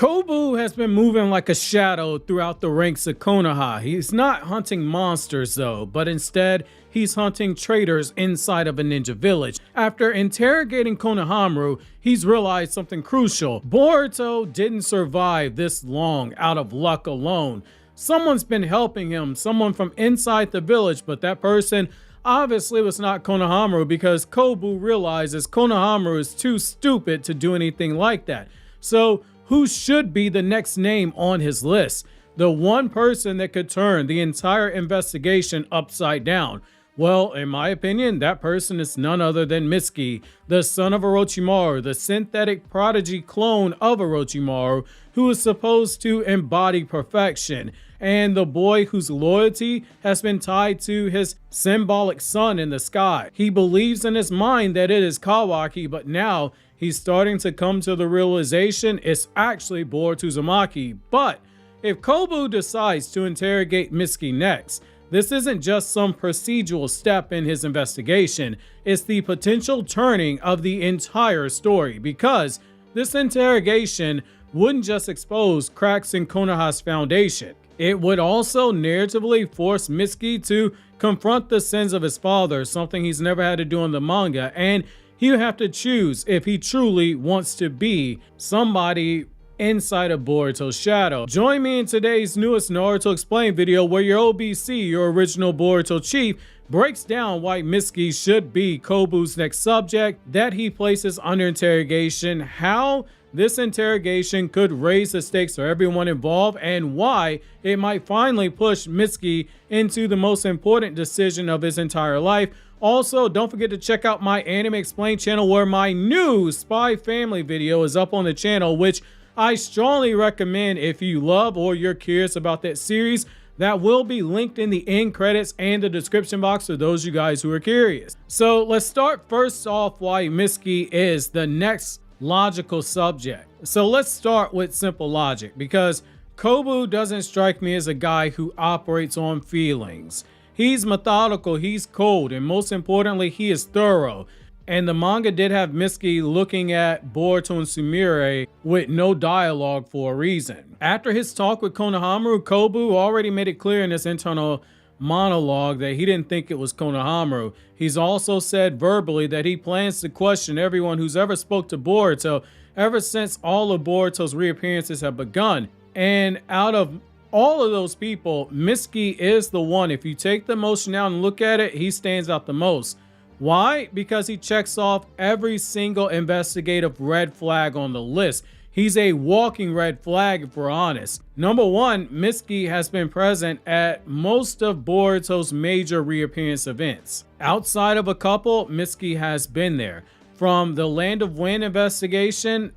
Kobu has been moving like a shadow throughout the ranks of Konoha. He's not hunting monsters though, but instead he's hunting traitors inside of a ninja village. After interrogating Konohamaru, he's realized something crucial. Boruto didn't survive this long out of luck alone. Someone's been helping him, someone from inside the village, but that person obviously was not Konohamaru because Kobu realizes Konohamaru is too stupid to do anything like that. So who should be the next name on his list? The one person that could turn the entire investigation upside down. Well, in my opinion, that person is none other than Mitsuki, the son of Orochimaru, the synthetic prodigy clone of Orochimaru, who is supposed to embody perfection, and the boy whose loyalty has been tied to his symbolic sun in the sky. He believes in his mind that it is Kawaki, but now he's starting to come to the realization it's actually Boruto Uzumaki. But if Kobu decides to interrogate Mitsuki next, this isn't just some procedural step in his investigation, it's the potential turning of the entire story, because this interrogation wouldn't just expose cracks in Konoha's foundation. It would also narratively force Mitsuki to confront the sins of his father, something he's never had to do in the manga, and he would have to choose if he truly wants to be somebody inside of Boruto's shadow. Join me in today's newest Naruto Explained video where your OBC, your original Boruto chief, breaks down why Mitsuki should be Kobu's next subject that he places under interrogation, how this interrogation could raise the stakes for everyone involved, and why it might finally push Mitsuki into the most important decision of his entire life. Also, don't forget to check out my Anime Explained channel where my new Spy Family video is up on the channel, which I strongly recommend if you love or you're curious about that series. That will be linked in the end credits and the description box for those of you guys who are curious. So let's start first off why Mitsuki is the next logical subject. So let's start with simple logic, because Kobu doesn't strike me as a guy who operates on feelings. He's methodical, he's cold, and most importantly, he is thorough. And the manga did have Mitsuki looking at Boruto and Sumire with no dialogue for a reason. After his talk with Konohamaru, Kobu already made it clear in his internal monologue that he didn't think it was Konohamaru. He's also said verbally that he plans to question everyone who's ever spoke to Boruto ever since all of Boruto's reappearances have begun. And out of all of those people, Mitsuki is the one. If you take the emotion out and look at it, he stands out the most. Why? Because he checks off every single investigative red flag on the list. He's a walking red flag, if we're honest. Number one, Mitsuki has been present at most of Boruto's major reappearance events. Outside of a couple, Mitsuki has been there. From the Land of Wind investigation,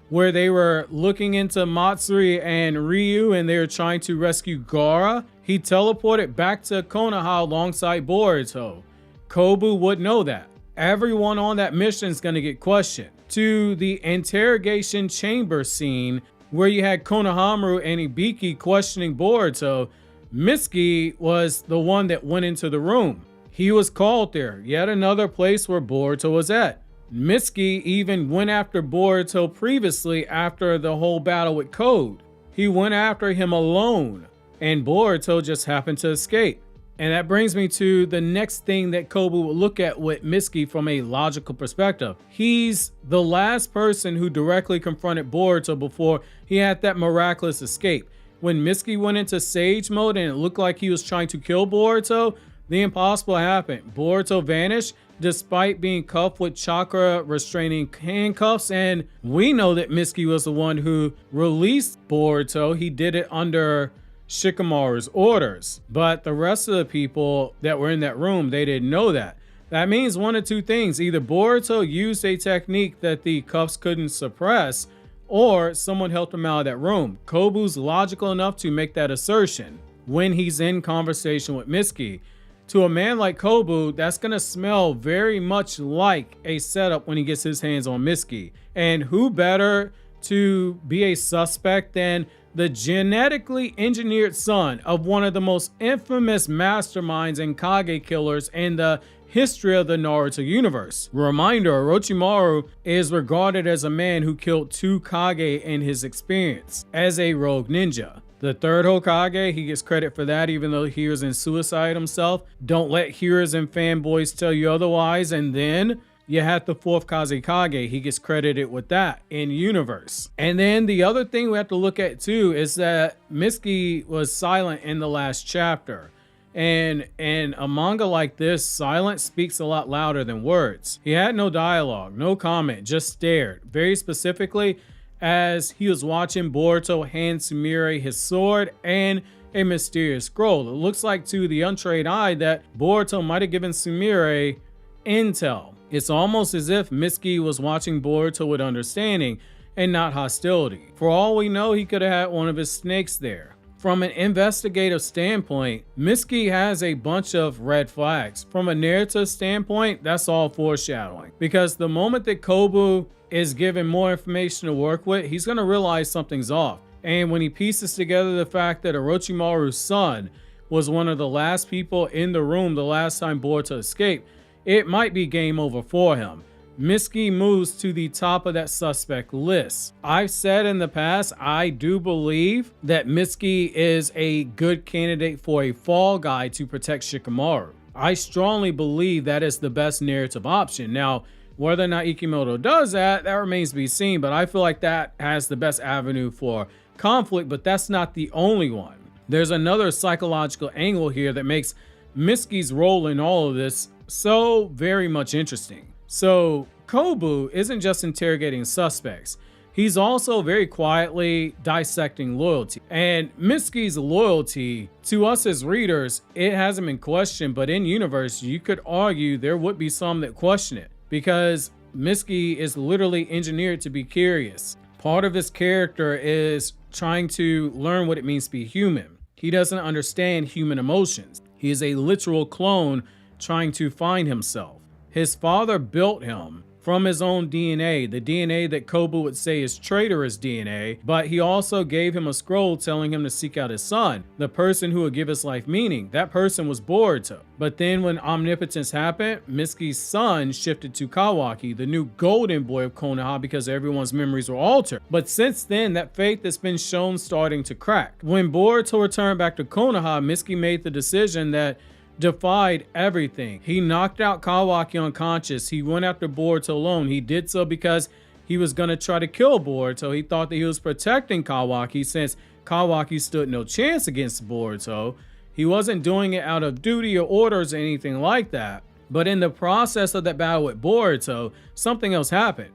where they were looking into Matsuri and Ryu and they were trying to rescue Gaara, he teleported back to Konoha alongside Boruto. Kobu would know that. Everyone on that mission is going to get questioned. To the interrogation chamber scene where you had Konohamaru and Ibiki questioning Boruto, Mitsuki was the one that went into the room. He was called there, yet another place where Boruto was at. Mitsuki even went after Boruto previously after the whole battle with Code. He went after him alone, and Boruto just happened to escape. And that brings me to the next thing that Kobu will look at with Mitsuki from a logical perspective. He's the last person who directly confronted Boruto before he had that miraculous escape. When Mitsuki went into Sage mode and it looked like he was trying to kill Boruto, the impossible happened. Boruto vanished despite being cuffed with chakra restraining handcuffs, and we know that Mitsuki was the one who released Boruto. He did it under Shikamaru's orders, but the rest of the people that were in that room, they didn't know that. That means one of two things: either Boruto used a technique that the cuffs couldn't suppress, or someone helped him out of that room. Kobu's logical enough to make that assertion when he's in conversation with Mitsuki. To a man like Kobu, that's gonna smell very much like a setup when he gets his hands on Mitsuki. And who better to be a suspect than the genetically engineered son of one of the most infamous masterminds and Kage killers in the history of the Naruto universe. Reminder, Orochimaru is regarded as a man who killed 2 Kage in his experience as a rogue ninja. The 3rd Hokage, he gets credit for that even though he was in suicide himself. Don't let hearers and fanboys tell you otherwise. And then you had the 4th Kazekage, he gets credited with that in universe. And then the other thing we have to look at too is that Mitsuki was silent in the last chapter. And in a manga like this, silence speaks a lot louder than words. He had no dialogue, no comment, just stared. Very specifically, as he was watching Boruto hand Sumire his sword and a mysterious scroll. It looks like to the untrained eye that Boruto might have given Sumire intel. It's almost as if Mitsuki was watching Boruto with understanding and not hostility. For all we know, he could have had one of his snakes there. From an investigative standpoint, Mitsuki has a bunch of red flags. From a narrative standpoint, that's all foreshadowing. Because the moment that Kobu is given more information to work with, he's going to realize something's off. And when he pieces together the fact that Orochimaru's son was one of the last people in the room the last time Boruto escaped, it might be game over for him. Mitsuki moves to the top of that suspect list. I've said in the past, I do believe that Mitsuki is a good candidate for a fall guy to protect Shikamaru. I strongly believe that is the best narrative option. Now, whether or not Ikimoto does that, that remains to be seen, but I feel like that has the best avenue for conflict, but that's not the only one. There's another psychological angle here that makes Mitsuki's role in all of this so very much interesting. So Kobu isn't just interrogating suspects. He's also very quietly dissecting loyalty. And Mitsuki's loyalty to us as readers, it hasn't been questioned, but in universe, you could argue there would be some that question it. Because Mitsuki is literally engineered to be curious. Part of his character is trying to learn what it means to be human. He doesn't understand human emotions. He is a literal clone trying to find himself. His father built him from his own DNA, the DNA that Kobu would say is traitorous DNA, but he also gave him a scroll telling him to seek out his son, the person who would give his life meaning. That person was Boruto. But then when omnipotence happened, Mitsuki's son shifted to Kawaki, the new golden boy of Konoha, because everyone's memories were altered. But since then, that faith has been shown starting to crack. When Boruto returned back to Konoha, Mitsuki made the decision that defied everything. He knocked out Kawaki unconscious. He went after Boruto alone. He did so because he was going to try to kill Boruto. He thought that he was protecting Kawaki since Kawaki stood no chance against Boruto. He wasn't doing it out of duty or orders or anything like that. But in the process of that battle with Boruto, something else happened.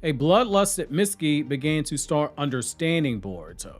A bloodlusted Mitsuki began to start understanding Boruto.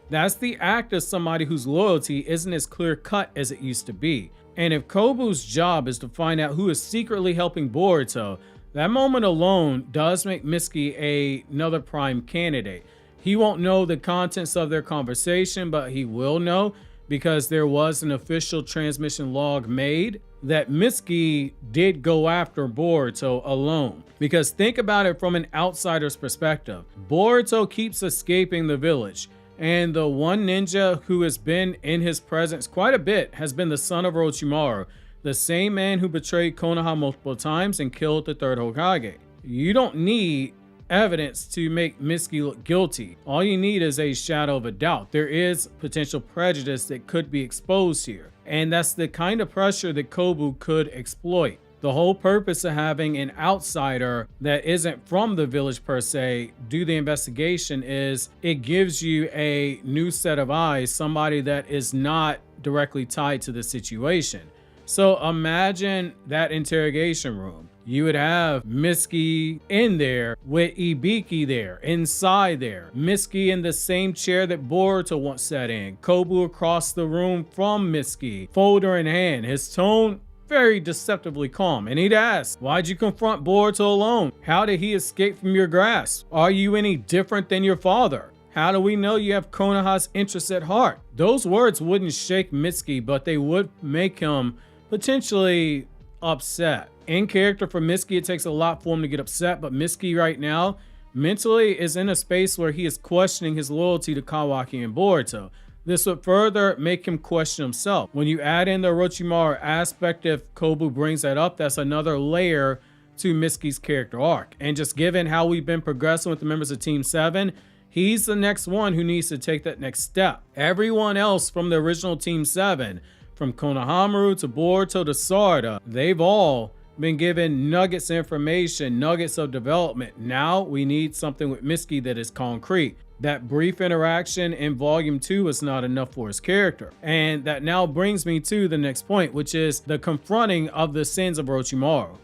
That's the act of somebody whose loyalty isn't as clear-cut as it used to be. And if Kobu's job is to find out who is secretly helping Boruto, that moment alone does make Mitsuki another prime candidate. He won't know the contents of their conversation, but he will know because there was an official transmission log made that Mitsuki did go after Boruto alone. Because think about it from an outsider's perspective. Boruto keeps escaping the village. And the one ninja who has been in his presence quite a bit has been the son of Orochimaru, the same man who betrayed Konoha multiple times and killed the 3rd Hokage. You don't need evidence to make Mitsuki look guilty. All you need is a shadow of a doubt. There is potential prejudice that could be exposed here. And that's the kind of pressure that Kobu could exploit. The whole purpose of having an outsider that isn't from the village per se do the investigation is it gives you a new set of eyes, somebody that is not directly tied to the situation. So imagine that interrogation room. You would have Mitsuki in there with Ibiki there, inside there. Mitsuki in the same chair that Boruto once sat in. Kobu across the room from Mitsuki, folder in hand. His tone very deceptively calm, and he'd ask, why'd you confront Boruto alone? How did he escape from your grasp? Are you any different than your father? How do we know you have Konoha's interests at heart? Those words wouldn't shake Mitsuki, but they would make him potentially upset. In character for Mitsuki, it takes a lot for him to get upset, but Mitsuki right now mentally is in a space where he is questioning his loyalty to Kawaki and Boruto. This would further make him question himself. When you add in the Orochimaru aspect, if Kobu brings that up, that's another layer to Mitsuki's character arc. And just given how we've been progressing with the members of Team 7, he's the next one who needs to take that next step. Everyone else from the original Team 7, from Konohamaru to Boruto to Sarada, they've all been given nuggets of information, nuggets of development. Now we need something with Mitsuki that is concrete. That brief interaction in Volume 2 is not enough for his character. And that now brings me to the next point, which is the confronting of the sins of Orochimaru.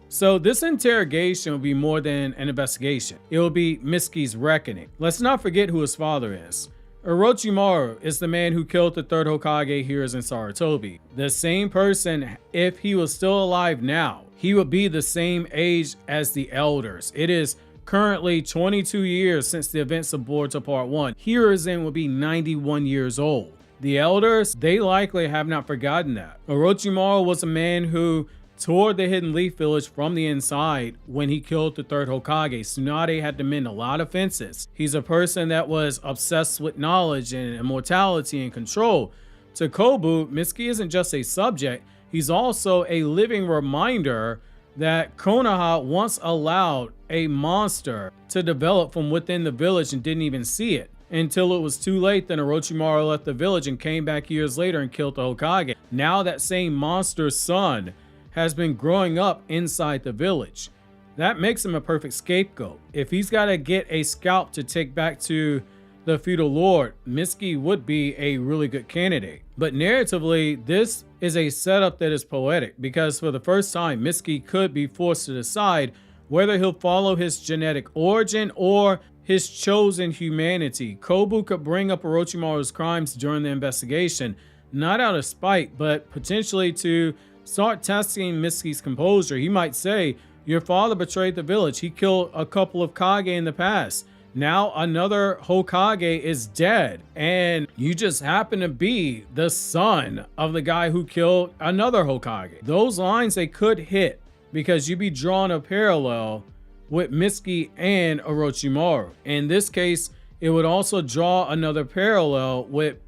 So this interrogation will be more than an investigation. It will be Mitsuki's reckoning. Let's not forget who his father is. Orochimaru is the man who killed the third Hokage Hiruzen Sarutobi. The same person, if he was still alive now, he would be the same age as the elders. It is currently 22 years since the events of Boruto Part 1. Hiruzen will be 91 years old. The elders, they likely have not forgotten that. Orochimaru was a man who tore the Hidden Leaf Village from the inside when he killed the third Hokage. Tsunade had to mend a lot of fences. He's a person that was obsessed with knowledge and immortality and control. To Kobu, Mitsuki isn't just a subject, he's also a living reminder that Konoha once allowed a monster to develop from within the village and didn't even see it. Until it was too late, then Orochimaru left the village and came back years later and killed the Hokage. Now that same monster's son has been growing up inside the village. That makes him a perfect scapegoat. If he's got to get a scalp to take back to the feudal lord, Mitsuki would be a really good candidate. But narratively, this is a setup that is poetic because for the first time, Mitsuki could be forced to decide whether he'll follow his genetic origin or his chosen humanity. Kobu could bring up Orochimaru's crimes during the investigation, not out of spite, but potentially to start testing Mitsuki's composure. He might say, your father betrayed the village. He killed a couple of Kage in the past. Now another Hokage is dead. And you just happen to be the son of the guy who killed another Hokage. Those lines, they could hit because you'd be drawing a parallel with Mitsuki and Orochimaru. In this case, it would also draw another parallel with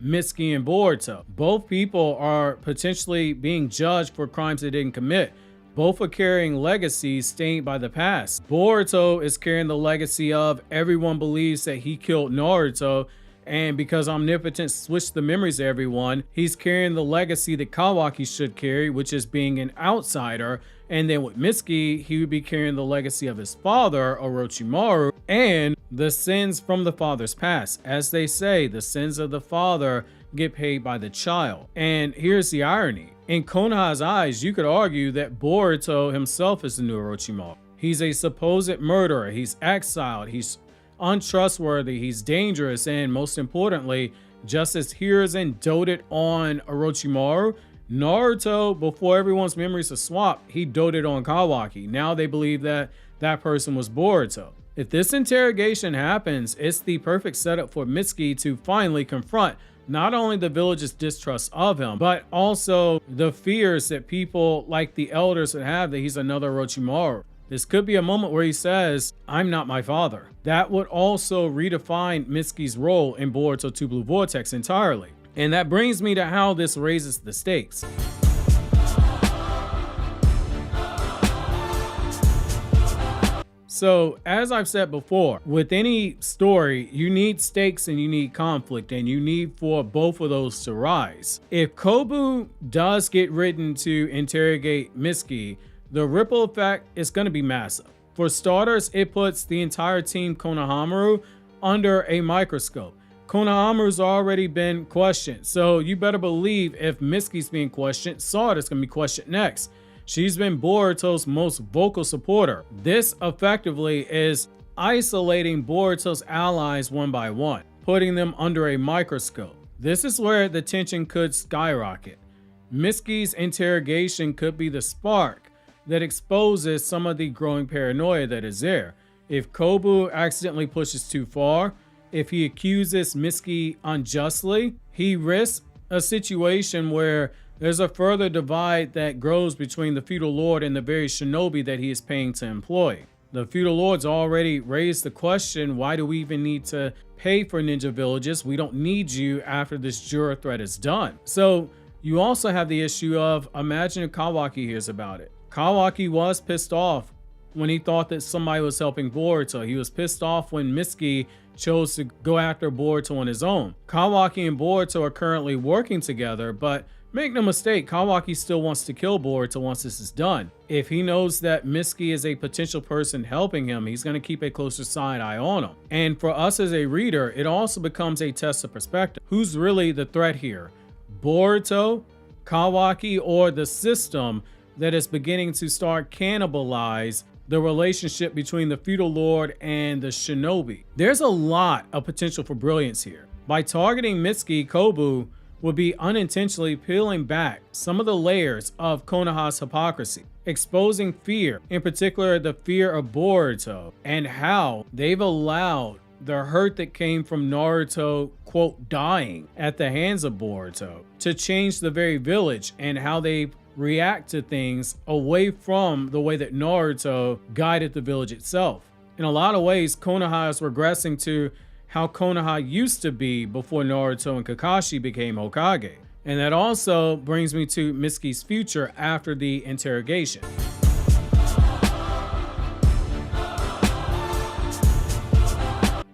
Mitsuki and Boruto. Both people are potentially being judged for crimes they didn't commit. Both are carrying legacies stained by the past. Boruto is carrying the legacy of everyone believes that he killed Naruto, and because Omnipotence switched the memories of everyone, he's carrying the legacy that Kawaki should carry, which is being an outsider. And then with Mitsuki, he would be carrying the legacy of his father, Orochimaru, and the sins from the father's past. As they say, the sins of the father get paid by the child. And here's the irony. In Konoha's eyes, you could argue that Boruto himself is the new Orochimaru. He's a supposed murderer. He's exiled. He's untrustworthy. He's dangerous. And most importantly, just as Hiruzen doted on Orochimaru, Naruto, before everyone's memories are swapped, he doted on Kawaki. Now they believe that that person was Boruto. If this interrogation happens, it's the perfect setup for Mitsuki to finally confront not only the village's distrust of him, but also the fears that people like the elders would have that he's another Orochimaru. This could be a moment where he says, I'm not my father. That would also redefine Mitsuki's role in Boruto 2 Blue Vortex entirely. And that brings me to how this raises the stakes. So, as I've said before, with any story, you need stakes and you need conflict, and you need for both of those to rise. If Kobu does get written to interrogate Mitsuki, the ripple effect is going to be massive. For starters, it puts the entire team Konohamaru under a microscope. Konohamaru's already been questioned, so you better believe if Mitsuki's being questioned, Sarada's going to be questioned next. She's been Boruto's most vocal supporter. This effectively is isolating Boruto's allies one by one, putting them under a microscope. This is where the tension could skyrocket. Mitsuki's interrogation could be the spark that exposes some of the growing paranoia that is there. If Kobu accidentally pushes too far, if he accuses Mitsuki unjustly, he risks a situation where there's a further divide that grows between the feudal lord and the very shinobi that he is paying to employ. The feudal lords already raised the question, why do we even need to pay for ninja villages? We don't need you after this Jura threat is done. So you also have the issue of, imagine if Kawaki hears about it. Kawaki was pissed off when he thought that somebody was helping Boruto. He was pissed off when Mitsuki chose to go after Boruto on his own. Kawaki and Boruto are currently working together, but make no mistake, Kawaki still wants to kill Boruto once this is done. If he knows that Mitsuki is a potential person helping him, he's going to keep a closer side eye on him. And for us as a reader, it also becomes a test of perspective. Who's really the threat here? Boruto, Kawaki, or the system that is beginning to start cannibalize the relationship between the feudal lord and the shinobi? There's a lot of potential for brilliance here. By targeting Mitsuki, Kobu would be unintentionally peeling back some of the layers of Konoha's hypocrisy, exposing fear, in particular the fear of Boruto, and how they've allowed the hurt that came from Naruto, quote, dying at the hands of Boruto, to change the very village and how they react to things away from the way that Naruto guided the village itself. In a lot of ways, Konoha is regressing to how Konoha used to be before Naruto and Kakashi became Hokage. And that also brings me to Mitsuki's future after the interrogation.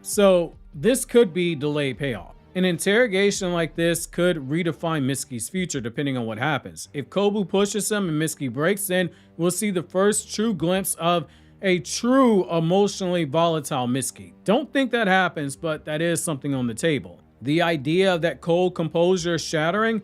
So this could be delayed payoff. An interrogation like this could redefine Mitsuki's future depending on what happens. If Kobu pushes him and Mitsuki breaks, then we'll see the first true glimpse of a true emotionally volatile Mitsuki. Don't think that happens, but that is something on the table. The idea of that cold composure shattering,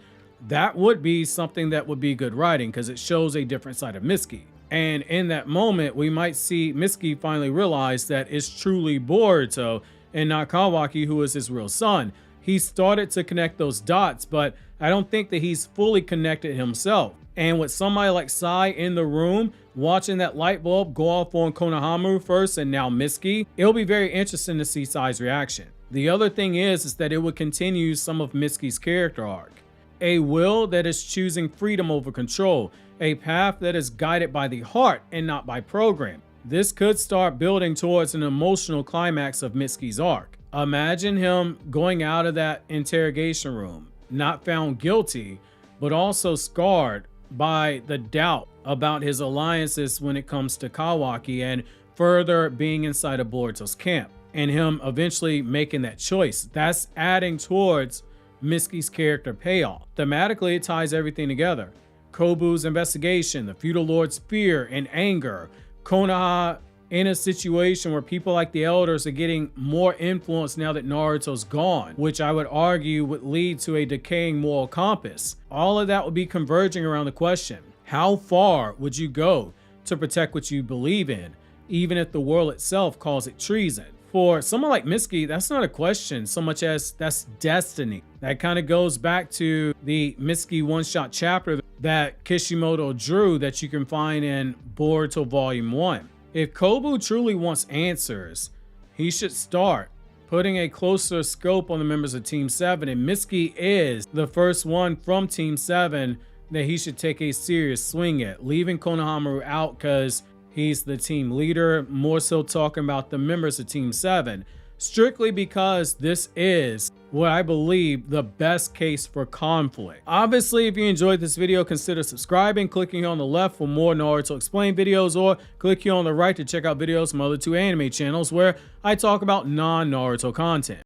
that would be something that would be good writing because it shows a different side of Mitsuki. And in that moment, we might see Mitsuki finally realize that it's truly Boruto and not Kawaki who is his real son. He started to connect those dots, but I don't think that he's fully connected himself. And with somebody like Sai in the room, watching that light bulb go off on Konohamaru first and now Mitsuki, it'll be very interesting to see Sai's reaction. The other thing is that it would continue some of Mitsuki's character arc. A will that is choosing freedom over control, a path that is guided by the heart and not by program. This could start building towards an emotional climax of Mitsuki's arc. Imagine him going out of that interrogation room, not found guilty, but also scarred by the doubt about his alliances when it comes to Kawaki and further being inside of Boruto's camp, and him eventually making that choice. That's adding towards Mitsuki's character payoff. Thematically, it ties everything together. Kobu's investigation, the feudal lord's fear and anger, Konoha in a situation where people like the elders are getting more influence now that Naruto's gone, which I would argue would lead to a decaying moral compass. All of that would be converging around the question, how far would you go to protect what you believe in, even if the world itself calls it treason? For someone like Mitsuki, that's not a question so much as that's destiny. That kind of goes back to the Mitsuki one-shot chapter that Kishimoto drew that you can find in Boruto Volume 1. If Kobu truly wants answers, he should start putting a closer scope on the members of Team 7, and Mitsuki is the first one from Team 7 that he should take a serious swing at, leaving Konohamaru out because he's the team leader, more so talking about the members of Team 7, strictly because this is what I believe the best case for conflict. Obviously, if you enjoyed this video, consider subscribing, clicking here on the left for more Naruto Explained videos, or click here on the right to check out videos from other two anime channels where I talk about non-Naruto content.